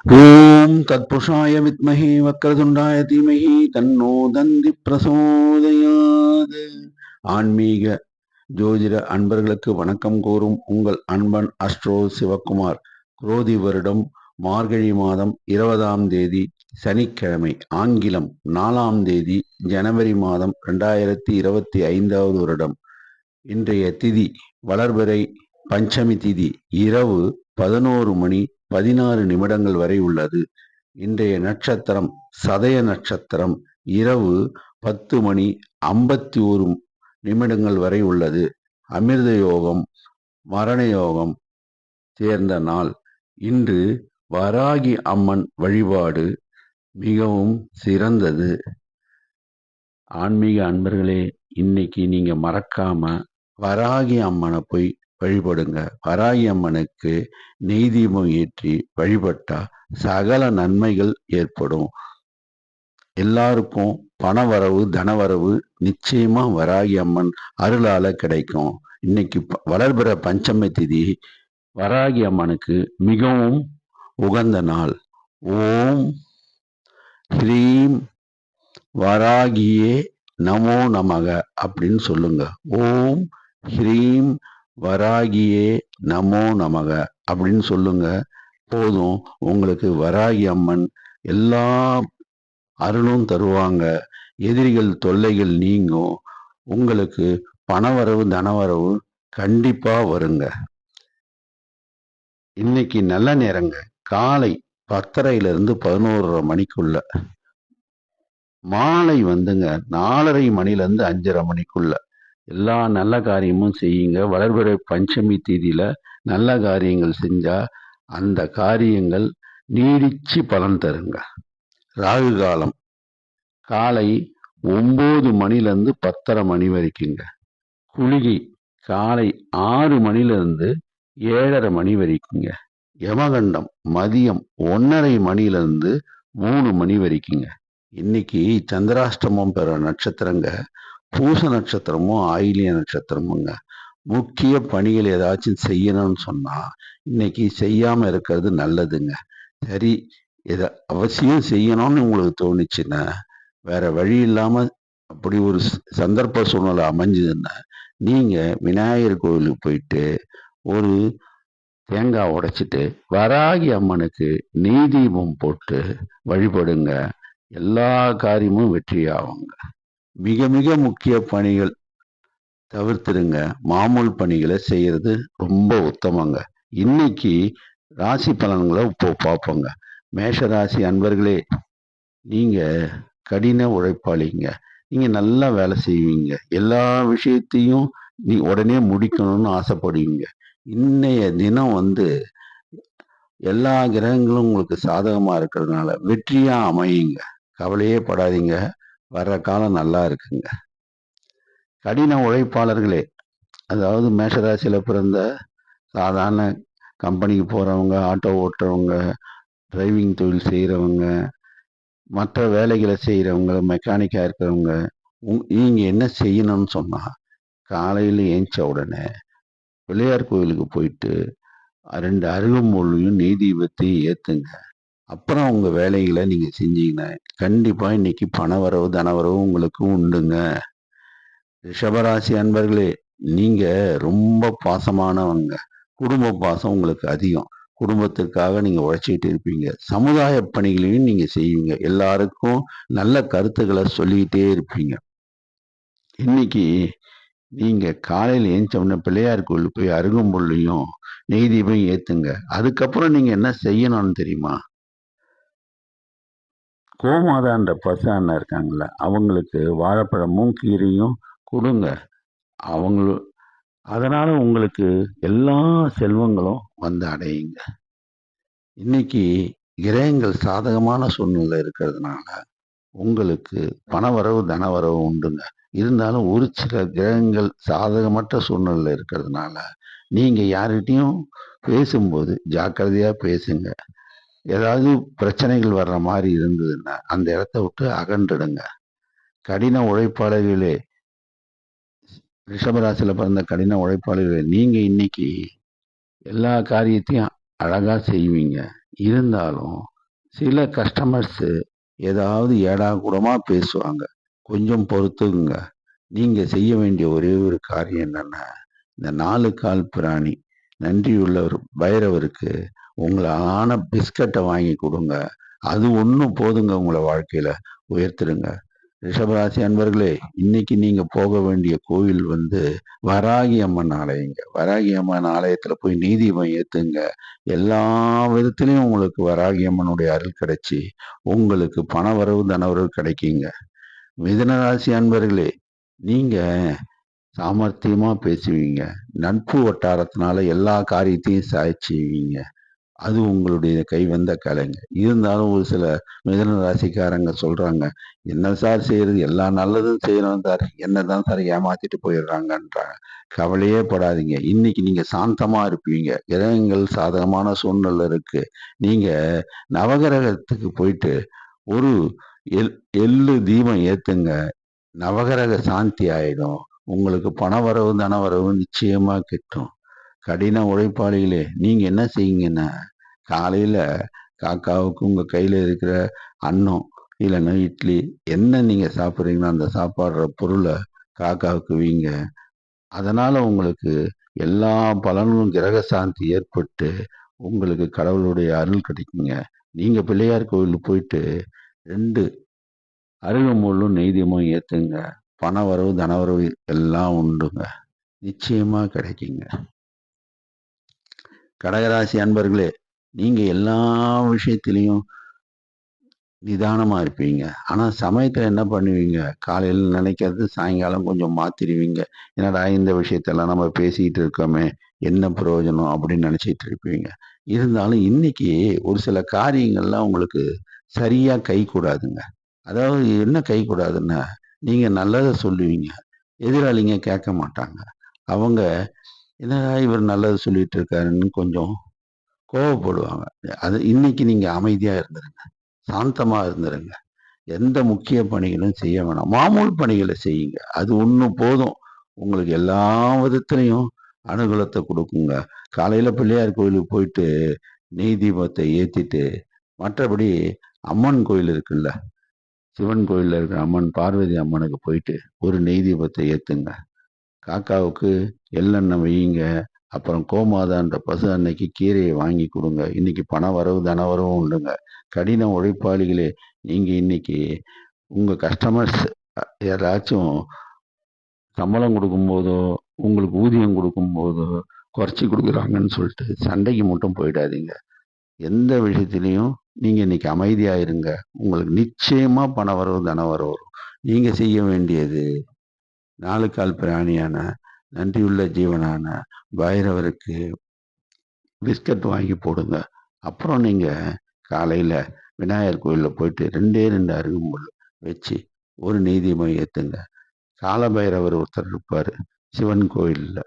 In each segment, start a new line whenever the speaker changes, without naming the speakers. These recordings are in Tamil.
ஓம் தத்புருஷாய வித்மஹே வக்ரதுண்டாய தீமஹி தன்னோ தந்தி பிரசோதயாது. ஆன்மீக ஜோதிட அன்பர்களுக்கு வணக்கம் கூறும் உங்கள் அன்பன் அஸ்ட்ரோ சிவக்குமார். குரோதி வருடம் மார்கழி மாதம் 20ஆம் தேதி சனிக்கிழமை, ஆங்கிலம் 4ஆம் தேதி ஜனவரி மாதம் 2025வது வருடம். இன்றைய திதி வளர்பிறை பஞ்சமி திதி இரவு 11:16 வரை உள்ளது. இன்றைய நட்சத்திரம் சதய நட்சத்திரம் இரவு 10:51 வரை உள்ளது. அமிர்த யோகம் மரண யோகம் சேர்ந்த நாள். இன்று வராகி அம்மன் வழிபாடு மிகவும் சிறந்தது. ஆன்மீக அன்பர்களே, இன்னைக்கு நீங்க மறக்காம வராகி அம்மனை போய் வழிபடுங்க. வராகி அம்மனுக்கு நெய் தீபம் ஏற்றி வழிபட்டா சகல நன்மைகள் ஏற்படும். எல்லாருக்கும் பணவரவு தனவரவு நிச்சயமா வராகி அம்மன் அருளால கிடைக்கும். இன்னைக்கு வளர்பிற பஞ்சமி திதி வராகி அம்மனுக்கு மிகவும் உகந்த நாள். ஓம் ஹ்ரீம் வராகியே நமோ நமக அப்படின்னு சொல்லுங்க. ஓம் ஹ்ரீம் வராகியே நமோ நமக அப்படின்னு சொல்லுங்க. போதும், உங்களுக்கு வராகி அம்மன் எல்லா அருளும் தருவாங்க. எதிரிகள் தொல்லைகள் நீங்கும். உங்களுக்கு பணவரவு தனவரவு கண்டிப்பா வருங்க. இன்னைக்கு நல்ல நேரங்க காலை 10:30 11:30 மணிக்குள்ள. மாலை 4:30 மணிலேருந்து 5:30 மணிக்குள்ள எல்லா நல்ல காரியமும் செய்யுங்க. வளர்பிறை பஞ்சமி தேதியில நல்ல காரியங்கள் செஞ்சா அந்த காரியங்கள் நீடிச்சு பலன் தருங்க. ராகு காலம் காலை 9 மணிலேருந்து 10:30 மணி வரைக்குங்க. குளிகை காலை 6 மணிலேருந்து 7:30 மணி வரைக்குங்க. யமகண்டம் மதியம் 1:30 மணிலேருந்து 3 மணி வரைக்குங்க. இன்னைக்கு சந்திராஷ்டமம் பெற நட்சத்திரங்க பூச நட்சத்திரமும் ஆயிலிய நட்சத்திரமுங்க. முக்கிய பணிகள் ஏதாச்சும் செய்யணும்னு சொன்னா இன்னைக்கு செய்யாம இருக்கிறது நல்லதுங்க. சரி, இதை அவசியம் செய்யணும்னு உங்களுக்கு தோணுச்சுன்னா, வேற வழி இல்லாம அப்படி ஒரு சந்தர்ப்ப சூழ்நிலை அமைஞ்சதுன்னா, நீங்க விநாயகர் கோவிலுக்கு போயிட்டு ஒரு தேங்காய் உடைச்சிட்டு வராகி அம்மனுக்கு நெய் தீபம் போட்டு வழிபடுங்க. எல்லா காரியமும் வெற்றியாகுங்க. மிக மிக முக்கிய பணிகள் தவிர்த்துடுங்க. மாமூல் பணிகளை செய்யறது ரொம்ப உத்தமங்க. இன்னைக்கு ராசி பலன்களை இப்போ பார்ப்போங்க. மேஷ ராசி அன்பர்களே, நீங்க கடின உழைப்பாளிங்க. நீங்க நல்லா வேலை செய்வீங்க. எல்லா விஷயத்தையும் நீ உடனே முடிக்கணும்னு ஆசைப்படுவீங்க. இன்னைய தினம் எல்லா கிரகங்களும் உங்களுக்கு சாதகமா இருக்கிறதுனால வெற்றியா அமையுங்க. கவலையே படாதீங்க. வர்ற காலம் நல்லா இருக்குங்க. கடின உழைப்பாளர்களே, அதாவது மேஷராசியில பிறந்த சாதாரண கம்பெனிக்கு போறவங்க, ஆட்டோ ஓட்டுறவங்க, டிரைவிங் தொழில் செய்யறவங்க, மற்ற வேலைகளை செய்யறவங்க, மெக்கானிக்கா இருக்கிறவங்க, நீங்க என்ன செய்யணும்னு சொன்னா, காலையில ஏஞ்ச உடனே பிள்ளையார் கோயிலுக்கு போயிட்டு 2 அருகம்புல்லையும் நெய் தீபத்தையும் ஏத்துங்க. அப்புறம் உங்க வேலைகளை நீங்க செஞ்சீங்கன்னா கண்டிப்பா இன்னைக்கு பணவரவு தனவரவு உங்களுக்கு உண்டுங்க. ரிஷபராசி அன்பர்களே, நீங்க ரொம்ப பாசமானவங்க. குடும்ப பாசம் உங்களுக்கு அதிகம். குடும்பத்திற்காக நீங்க உழைச்சிட்டு இருப்பீங்க. சமுதாய பணிகளையும் நீங்க செய்வீங்க. எல்லாருக்கும் நல்ல கருத்துக்களை சொல்லிக்கிட்டே இருப்பீங்க. இன்னைக்கு நீங்க காலையில ஏஞ்ச உடனே பிள்ளையார் கோயிலுக்கு போய் அருகம்புல்லையும் நெய் தீபம் ஏத்துங்க. அதுக்கப்புறம் நீங்க என்ன செய்யணும்னு தெரியுமா? கோமாதான்ற பசு அண்ணன் இருக்காங்கல்ல, அவங்களுக்கு வாழைப்பழமும் கீரையும் கொடுங்க. அதனால உங்களுக்கு எல்லா செல்வங்களும் வந்து அடையுங்க. இன்னைக்கு கிரகங்கள் சாதகமான சூழ்நிலை இருக்கிறதுனால உங்களுக்கு பணவரவு தனவரவு உண்டுங்க. இருந்தாலும் ஒரு சில கிரகங்கள் சாதகமற்ற சூழ்நிலை இருக்கிறதுனால நீங்க யார்கிட்டையும் பேசும்போது ஜாக்கிரதையா பேசுங்க. ஏதாவது பிரச்சனைகள் வர்ற மாதிரி இருந்ததுன்னா அந்த இடத்த விட்டு அகன்றுடுங்க. கடின உழைப்பாளர்களே, ரிஷபராசியில பிறந்த கடின உழைப்பாளர்களே, நீங்க இன்னைக்கு எல்லா காரியத்தையும் அழகா செய்வீங்க. இருந்தாலும் சில கஸ்டமர்ஸு ஏதாவது ஏடாகூடமா பேசுவாங்க. கொஞ்சம் பொறுத்துக்குங்க. நீங்க செய்ய வேண்டிய ஒரே ஒரு காரியம் என்னன்னா, இந்த 4 கால் பிராணி, நன்றியுள்ளவர் பைரவருக்கு உங்களான பிஸ்கட்ட வாங்கி குடுங்க. அது ஒண்ணும் போதுங்க உங்கள வாழ்க்கையில உயர்த்திடுங்க. ரிஷபராசி அன்பர்களே, இன்னைக்கு நீங்க போக வேண்டிய கோவில் வந்து வராகி அம்மன் ஆலயங்க. வராகி அம்மன் ஆலயத்துல போய் நீதிபம் ஏத்துங்க. எல்லா விதத்திலயும் உங்களுக்கு வராகி அம்மனுடைய அருள் கிடைச்சு, உங்களுக்கு பணவரவு, தனவரவு கிடைக்குங்க. மிதுன ராசி அன்பர்களே, நீங்க சாமர்த்தியமா பேசுவீங்க. நட்பு வட்டாரத்தினால எல்லா காரியத்தையும் சாதிச்சுவீங்க. அது உங்களுடைய கைவந்த கலைங்க. இருந்தாலும் ஒரு சில மிதுன ராசிக்காரங்க சொல்றாங்க, "என்ன சார் செய்றது? எல்லா நல்லதும் செய்றோம் சார். என்ன தான் சார் ஏமாத்திட்டு போயிடுறாங்கன்றாங்க." கவலையே படாதீங்க. இன்னைக்கு நீங்க சாந்தமா இருப்பீங்க. கிரகங்கள் சாதகமான சூழ்நிலை இருக்கு. நீங்க நவகிரகத்துக்கு போயிட்டு ஒரு எள் எள்ளு தீபம் ஏத்துங்க. நவகிரக சாந்தி ஆயிடும். உங்களுக்கு பணவரவு, தனவரவு நிச்சயமா கிட்டும். கடின உழைப்பாளிகளே, நீங்க என்ன செய்யுங்கன்னா, காலையில காக்காவுக்கு உங்க கையில இருக்கிற அன்னம், இல்லன்னா இட்லி, என்ன நீங்க சாப்பிடுறீங்களோ அந்த சாப்பாடுற பொருள காக்காவுக்கு வைங்க. அதனால உங்களுக்கு எல்லா பலனும் கிரக சாந்தி ஏற்பட்டு, உங்களுக்கு கடவுளுடைய அருள் கிடைக்குங்க. நீங்க பிள்ளையார் கோவிலுக்கு போயிட்டு 2 அருகம்புல்லும், நெய்தீபமும் ஏத்துங்க. பணவரவு, தனவரவு எல்லாம் உண்டுங்க. நிச்சயமா கிடைக்குங்க. கடகராசி அன்பர்களே, நீங்க எல்லா விஷயத்திலயும் நிதானமா இருப்பீங்க. ஆனா சமயத்துல என்ன பண்ணுவீங்க? காலையில நினைக்கிறது சாயங்காலம் கொஞ்சம் மாத்திருவீங்க. என்னடா இந்த விஷயத்தெல்லாம் நம்ம பேசிட்டு இருக்கோமே, என்ன பிரயோஜனம் அப்படின்னு நினைச்சிட்டு இருப்பீங்க. இருந்தாலும் இன்னைக்கு ஒரு சில காரியங்கள்லாம் உங்களுக்கு சரியா கைகூடாதுங்க. அதாவது என்ன கைகூடாதுன்னா, நீங்க நல்லத சொல்லுவீங்க. எதிராளிங்க கேட்க மாட்டாங்க. அவங்க என்னடா இவர் நல்லது சொல்லிட்டு இருக்காருன்னு கொஞ்சம் கோவப்படுவாங்க. அது இன்னைக்கு நீங்க அமைதியா இருந்துருங்க. சாந்தமா இருந்துருங்க. எந்த முக்கிய பணிகளும் செய்ய வேணாம். மாமூல் பணிகள செய்யுங்க. அது ஒண்ணு போதும். உங்களுக்கு எல்லா விதத்திலயும் அனுகூலத்த குடுக்குங்க. காலையில பிள்ளையார் கோயிலுக்கு போயிட்டு, நெய் தீபத்த ஏத்திட்டு, மற்றபடி அம்மன் கோயில் இருக்குல்ல, சிவன் கோயில்ல இருக்கிற அம்மன் பார்வதி அம்மனுக்கு போயிட்டு, ஒரு நெய் தீபத்த ஏத்துங்க. காக்காவுக்கு எள்ளெண்ணெய் வையுங்க. அப்புறம் கோமாதான்ற பசு அன்னைக்கு கீரைய வாங்கி குடுங்க. இன்னைக்கு பண வரவு, தன வரவும் உண்டுங்க. கடின உழைப்பாளிகளே, நீங்க இன்னைக்கு உங்க கஸ்டமர்ஸ் யாராச்சும் சம்பளம் குடுக்கும்போதோ, உங்களுக்கு ஊதியம் குடுக்கும்போதோ, குறைச்சு குடுக்குறாங்கன்னு சொல்லிட்டு சண்டைக்கு மட்டும் போயிடாதீங்க. எந்த விஷயத்திலயும் நீங்க இன்னைக்கு அமைதியா இருங்க. உங்களுக்கு நிச்சயமா பண வரவு, தன வரவு வரும். நீங்க செய்ய வேண்டியது 4 கால் பிராணியான, நன்றியுள்ள ஜீவனான பைரவருக்கு பிஸ்கட் வாங்கி போடுங்க. அப்புறம் நீங்க காலையில விநாயகர் கோயில்ல போயிட்டு 2டே 2 அருகம்புல் வச்சு, ஒரு நெய் தீபம் ஏத்துங்க. கால பைரவர் ஒருத்தர் இருப்பாரு, சிவன் கோயில்ல.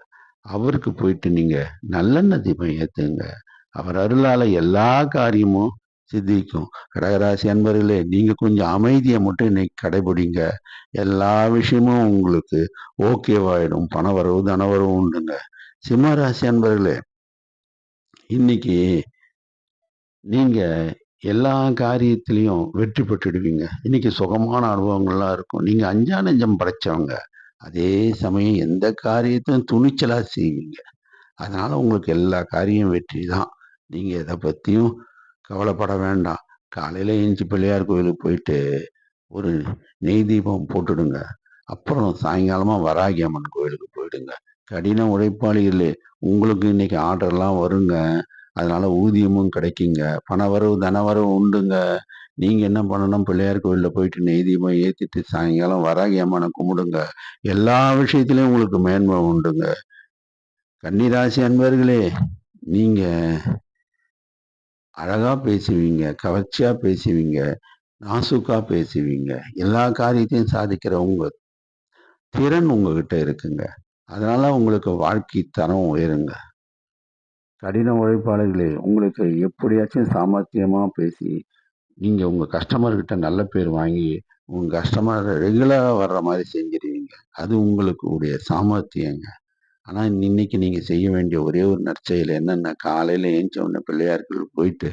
அவருக்கு போயிட்டு நீங்க நல்லெண்ணெய் தீபம் ஏத்துங்க. அவர் அருளால எல்லா காரியமும் சித்திக்கும். கடகராசி அன்பர்களே, நீங்க கொஞ்சம் அமைதிய மட்டும் இன்னைக்கு கடைபிடிங்க. எல்லா விஷயமும் உங்களுக்கு ஓகேவாயிடும். பணவரவு, தனவரவு உண்டுங்க. சிம்ம ராசி அன்பர்களே, இன்னைக்கு நீங்க எல்லா காரியத்திலயும் வெற்றி பெற்றுடுவீங்க. இன்னைக்கு சுகமான அனுபவங்கள்லாம் இருக்கும். நீங்க அஞ்சா நெஞ்சம் படைச்சவங்க. அதே சமயம் எந்த காரியத்தையும் துணிச்சலா செய்வீங்க. அதனால உங்களுக்கு எல்லா காரியம் வெற்றி தான். நீங்க எத பத்தியும் கவலைப்பட வேண்டாம். காலையில எந்திச்சு பிள்ளையார் கோயிலுக்கு போயிட்டு, ஒரு நெய் தீபம் போட்டுடுங்க. அப்புறம் சாயங்காலமா வராகி அம்மன் கோயிலுக்கு போயிடுங்க. கடின உழைப்பாளிகளே, உங்களுக்கு இன்னைக்கு ஆர்டர்லாம் வருங்க. அதனால ஊதியமும் கிடைக்குங்க. பணவரவு, தனவரவு உண்டுங்க. நீங்க என்ன பண்ணணும், பிள்ளையார் கோயில்ல போயிட்டு நெய் தீபம் ஏத்திட்டு சாயங்காலம் வராகி அம்மன கும்பிடுங்க. எல்லா விஷயத்திலயும் உங்களுக்கு மேன்மை உண்டுங்க. கன்னிராசி அன்பர்களே, நீங்க அழகா பேசுவீங்க, கவர்ச்சியா பேசுவீங்க, நாசூக்கா பேசுவீங்க. எல்லா காரியத்தையும் சாதிக்கிற உங்க திறன் உங்ககிட்ட இருக்குங்க. அதனால உங்களுக்கு வாழ்க்கை தரம் உயருங்க. கடின உழைப்பாளர்களே, உங்களுக்கு எப்படியாச்சும் சாமர்த்தியமா பேசி, நீங்க உங்க கஸ்டமர் கிட்ட நல்ல பேர் வாங்கி, உங்க கஸ்டமர் ரெகுலரா வர்ற மாரி செஞ்சிருவீங்க. அது உங்களுக்கு உடைய சாமர்த்தியங்க. ஆனா, இன்னைக்கு நீங்க செய்ய வேண்டிய ஒரே ஒரு நற்செயல் என்னன்னா, காலையில எந்திச்ச உடனே பிள்ளையார் கோயிலுக்கு போயிட்டு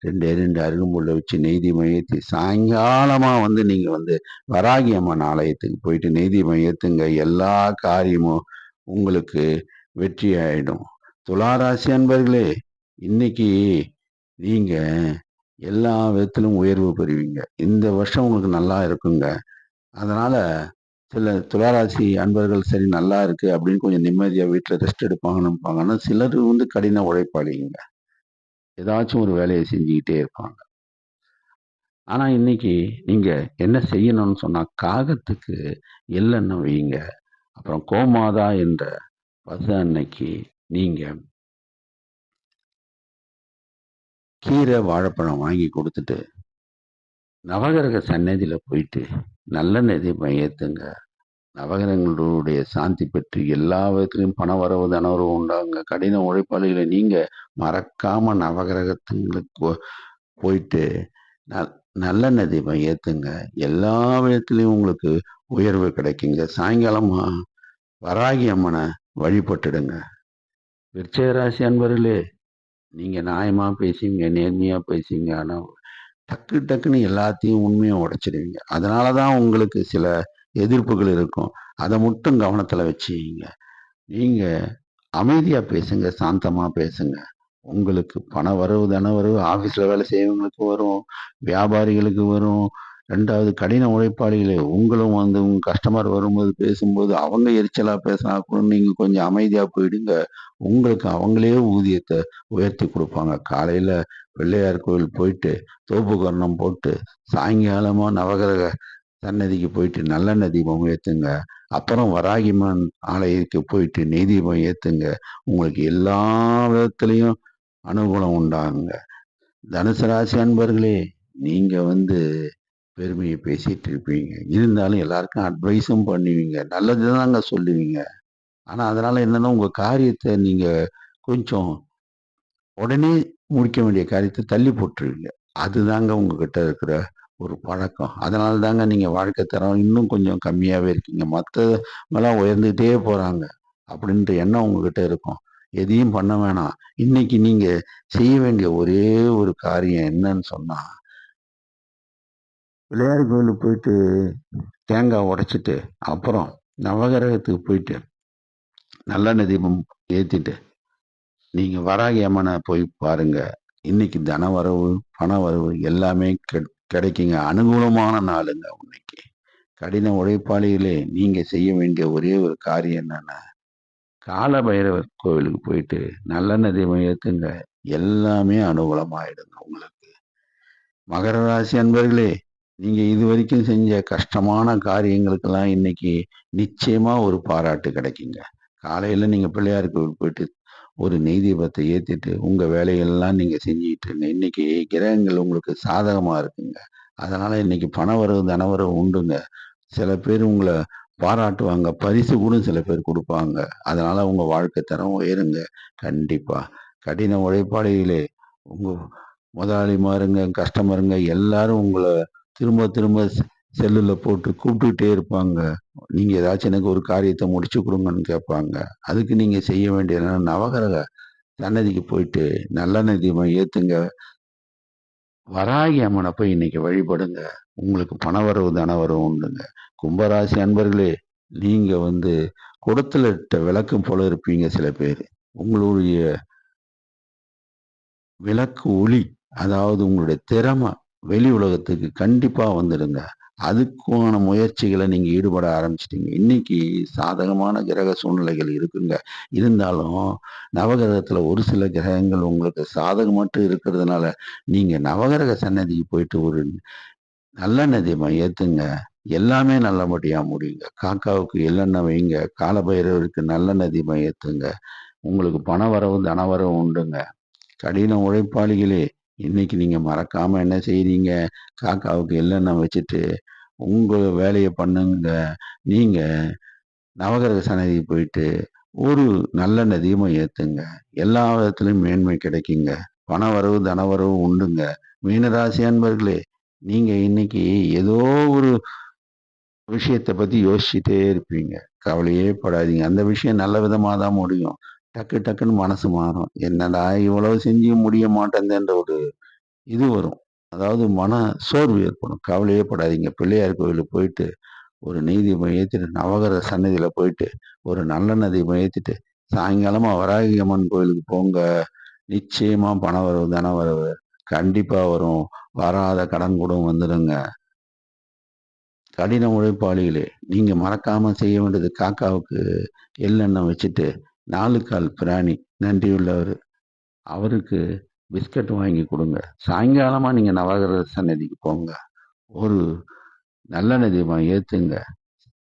2 அருகம்புல்ல வச்சு நெய் தீபம் ஏத்தி, சாயங்காலமா வந்து நீங்க வந்து வராகி அம்மன் ஆலயத்துக்கு போயிட்டு நெய் தீபம் ஏத்துங்க. எல்லா காரியமும் உங்களுக்கு வெற்றி ஆயிடும். துலா ராசி அன்பர்களே, இன்னைக்கு நீங்க எல்லா விதத்திலும் உயர்வு பெறுவீங்க. இந்த வருஷம் உங்களுக்கு நல்லா இருக்குங்க. அதனால சில துளாராசி அன்பர்கள் சரி நல்லா இருக்கு அப்படின்னு கொஞ்சம் நிம்மதியா வீட்ல ரெஸ்ட் எடுப்பாங்கன்னு நினைப்பாங்க. ஆனா சிலர் வந்து கடின உழைப்பாளிங்க. ஏதாச்சும் ஒரு வேலைய செஞ்சுக்கிட்டே இருப்பாங்க. ஆனா இன்னைக்கு நீங்க என்ன செய்யணும்னு சொன்னா, காகத்துக்கு எள்ளெண்ணெய் வையுங்க. அப்புறம் கோமாதா என்ற பசு அன்னைக்கு நீங்க கீரை, வாழைப்பழம் வாங்கி குடுத்துட்டு, நவகிரக சன்னதியில போயிட்டு நல்லெண்ணெய் தீபம் ஏத்துங்க. நவகிரகங்களுடைய சாந்தி பெற்று எல்லா விதத்திலும் பண வரவு, தனவரவு உண்டாகுங்க. கடின உழைப்பாளிகள நீங்க மறக்காம நவகிரகத்துங்களுக்கு போயிட்டு ந நல்லெண்ணெய் தீபம் ஏத்துங்க. எல்லா விதத்திலயும் உங்களுக்கு உயர்வு கிடைக்குங்க. சாயங்காலமா வராகி அம்மன வழிபட்டுடுங்க. விருச்சிக ராசி அன்பர்களே, நீங்க நியாயமா பேசுவீங்க, நேர்மையா பேசுவீங்க. ஆனா டக்குன்னு எல்லாத்தையும் உண்மைய உடைச்சிடுவீங்க. அதனால தான் உங்களுக்கு சில எதிர்ப்புகள் இருக்கும். அத மட்டும் கவனத்துல வச்சுக்கிங்க. நீங்க அமைதியா பேசுங்க, சாந்தமா பேசுங்க. உங்களுக்கு பண வரவு, தன வரவு ஆஃபீஸ்ல வேலை செய்றவங்களுக்கு வரும், வியாபாரிகளுக்கு வரும். 2வது கடின உழைப்பாளிகளே உங்களும் வந்து உங்க கஸ்டமர் வரும்போது பேசும்போது, அவங்க எரிச்சலா பேசினா கூட நீங்க கொஞ்சம் அமைதியா போயிடுங்க. உங்களுக்கு அவங்களே ஊதியத்த உயர்த்தி குடுப்பாங்க. காலையில பிள்ளையார் கோவில் போயிட்டு, தோப்பு கரணம் போட்டு, சாயங்காலமா நவகிரக சன்னதிக்கு போயிட்டு நல்லெண்ணெய் தீபம் ஏத்துங்க. அப்புறம் வராகியம்மன் ஆலயத்துக்கு போயிட்டு நெய் தீபம் ஏத்துங்க. உங்களுக்கு எல்லா விதத்திலயும் அனுகூலம் உண்டாகுங்க. தனுசு ராசி அன்பர்களே, நீங்க வந்து பெருமைய பேசிட்டு இருப்பீங்க. இருந்தாலும் எல்லாருக்கும் அட்வைஸும் பண்ணுவீங்க. நல்லது தாங்க சொல்லுவீங்க. ஆனா, அதனால என்னன்னா, உங்க காரியத்த நீங்க கொஞ்சம் உடனே முடிக்க வேண்டிய காரியத்த தள்ளி போட்டுருவீங்க. அதுதாங்க உங்ககிட்ட இருக்கிற ஒரு பழக்கம். அதனால தாங்க நீங்க வாழ்க்கை தரம் இன்னும் கொஞ்சம் கம்மியாவே இருக்கீங்க. மத்தவங்கலாம் உயர்ந்துட்டே போறாங்க. அப்படின்ற எண்ணம் உங்ககிட்ட இருக்கும். எதையும் பண்ண வேணாம். இன்னைக்கு நீங்க செய்ய வேண்டிய ஒரே ஒரு காரியம் என்னன்னு சொன்னா, பிள்ளையார் கோயிலுக்கு போயிட்டு தேங்காய் உடைச்சுட்டு, அப்புறம் நவகிரகத்துக்கு போயிட்டு நல்லெண்ணெய் தீபம் ஏத்திட்டு நீங்க வராகி அம்மன போய் பாருங்க. இன்னைக்கு தன வரவு, பண வரவு எல்லாமே கிடைக்குங்க. அனுகூலமான நாளுங்க இன்னைக்கு. கடின உழைப்பாளிகளே, நீங்க செய்ய வேண்டிய ஒரே ஒரு காரியம் என்னன்னா, கால பைரவர் கோவிலுக்கு போயிட்டு நல்லெண்ணெய் தீபம் ஏத்துங்க. எல்லாமே அனுகூலமாயிடுங்க உங்களுக்கு. மகர ராசி அன்பர்களே, நீங்க இதுவரைக்கும் செஞ்ச கஷ்டமான காரியங்களுக்கெல்லாம் இன்னைக்கு நிச்சயமா ஒரு பாராட்டு கிடைக்குங்க. காலையில நீங்க பிள்ளையார் கோவில் போயிட்டு ஒரு நெய் தீபத்தை ஏத்திட்டு உங்க வேலையெல்லாம் நீங்க செஞ்சுட்டு இருங்க. இன்னைக்கு கிரகங்கள் உங்களுக்கு சாதகமா இருக்குங்க. அதனால இன்னைக்கு பண வரவு, தன வரவு உண்டுங்க. சில பேர் உங்கள பாராட்டுவாங்க. பரிசு கூட சில பேர் குடுப்பாங்க. அதனால உங்க வாழ்க்கை தரம் உயருங்க. கண்டிப்பா. கடின உழைப்பாளிகளே, உங்க முதலாளிமாருங்க, கஸ்டமருங்க எல்லாரும் உங்கள திரும்ப திரும்ப செல்லுல போட்டு கூப்பிட்டுட்டே இருப்பாங்க. நீங்க ஏதாச்சும் எனக்கு ஒரு காரியத்த முடிச்சு குடுங்கன்னு கேட்பாங்க. அதுக்கு நீங்க செய்ய வேண்டியது என்னன்னா, நவகிரக சன்னதிக்கு போயிட்டு நல்லெண்ணெய் தீபம் ஏத்துங்க. வராகி அம்மன போய் இன்னைக்கு வழிபடுங்க. உங்களுக்கு பணவரவு, தனவரவு உண்டுங்க. கும்பராசி அன்பர்களே, நீங்க வந்து குடத்துல இட்ட விளக்கு போல இருப்பீங்க சில பேரு. உங்களுடைய விளக்கு ஒளி, அதாவது உங்களுடைய திறமை வெளி உலகத்துக்கு கண்டிப்பா வந்துடுங்க. அதுக்கான முயற்சிகள நீங்க ஈடுபட ஆரம்பிச்சுட்டீங்க. இன்னைக்கு சாதகமான கிரக சூழ்நிலைகள் இருக்குங்க. இருந்தாலும் நவகிரகத்துல ஒரு சில கிரகங்கள் உங்களுக்கு சாதகமற்று இருக்கிறதுனால, நீங்க நவகிரக சன்னதிக்கு போயிட்டு ஒரு நல்லெண்ணெய் தீபம் ஏத்துங்க. எல்லாமே நல்லபடியா முடியுங்க. காக்காவுக்கு எள்ளெண்ணெய் வையுங்க. காலபைரவருக்கு நல்லெண்ணெய் தீபம் ஏத்துங்க. உங்களுக்கு பணவரவு, தனவரவு உண்டுங்க. கடின உழைப்பாளிகளே, இன்னைக்கு நீங்க மறக்காம என்ன செய்றீங்க? காக்காவுக்கு எள்ளெண்ணெய் வச்சுட்டு, உங்க வேலைய பண்ணுங்க. நீங்க நவகிரக சன்னதிக்கு போயிட்டு, ஒரு நல்லெண்ணெய் தீபம் ஏத்துங்க. எல்லா விதத்திலும் மேன்மை கிடைக்குங்க. பணவரவு, தனவரவு உண்டுங்க. மீனராசி அன்பர்களே, நீங்க இன்னைக்கு ஏதோ ஒரு விஷயத்த பத்தி யோசிச்சுட்டே இருப்பீங்க. கவலையே படாதீங்க. அந்த விஷயம் நல்ல விதமா தான் முடியும். டக்கு டக்குன்னு மனசு மாறும். என்னடா இவ்வளவு செஞ்சும் முடிய மாட்டேன்தேன்ற ஒரு இது வரும். அதாவது மன சோர்வு ஏற்படும். கவலையே படாதீங்க. பிள்ளையார் கோயிலுக்கு போயிட்டு, ஒரு நெய் தீபம் ஏத்திட்டு, நவகிரக சன்னதியில போயிட்டு, ஒரு நல்லெண்ணெய் தீபம் ஏத்திட்டு, சாயங்காலமா வராகி அம்மன் கோயிலுக்கு போங்க. நிச்சயமா பணவரவு, தனவரவு கண்டிப்பா வரும். வராத கடன் கூட வந்துடுங்க. கடின உழைப்பாளிகளே! நீங்க மறக்காம செய்ய வேண்டியது காக்காவுக்கு எள்ளெண்ணெய் வச்சுட்டு, 4 கால் பிராணி நன்றியுள்ளவரு. அவருக்கு பிஸ்கட் வாங்கி குடுங்க. சாயங்காலமா நீங்க நவகிரக சன்னதிக்கு போங்க. ஒரு நல்லெண்ணெய் தீபம் ஏத்துங்க.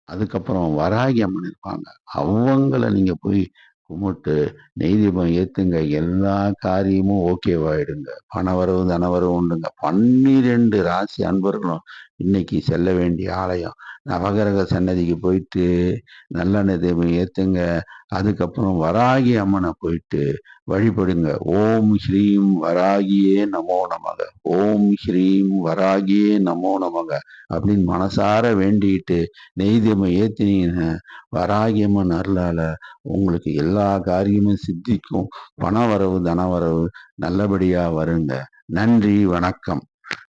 அதுக்கப்புறம் வராகி அம்மன் இருப்பாங்க. அவங்கள நீங்க போய் கும்பிட்டு, நெய் தீபம் ஏத்துங்க. எல்லா காரியமும் ஓகேவாயிடுங்க. பணவரவு, தனவரவு உண்டுங்க. 12 ராசி அன்பர்களும் இன்னைக்கு செல்ல வேண்டிய ஆலயம். நவகிரக சன்னதிக்கு போயிட்டு, நல்லெண்ணெய் தீபம் ஏத்துங்க. அதுக்கப்புறம் வராகி அம்மன போயிட்டு வழிபடுங்க. ஓம் ஸ்ரீம் வராகியே நமோ நமக. ஓம் ஸ்ரீம் வராகியே நமோ நமக. அப்படின்னு மனசார வேண்டிட்டு நெய் தீபம் ஏத்தினீங்கன்னா, வராகியம்மன் அருளால உங்களுக்கு எல்லா காரியமும் சித்திக்கும். பண வரவு, தனவரவு நல்லபடியா வருங்க. நன்றி, வணக்கம்.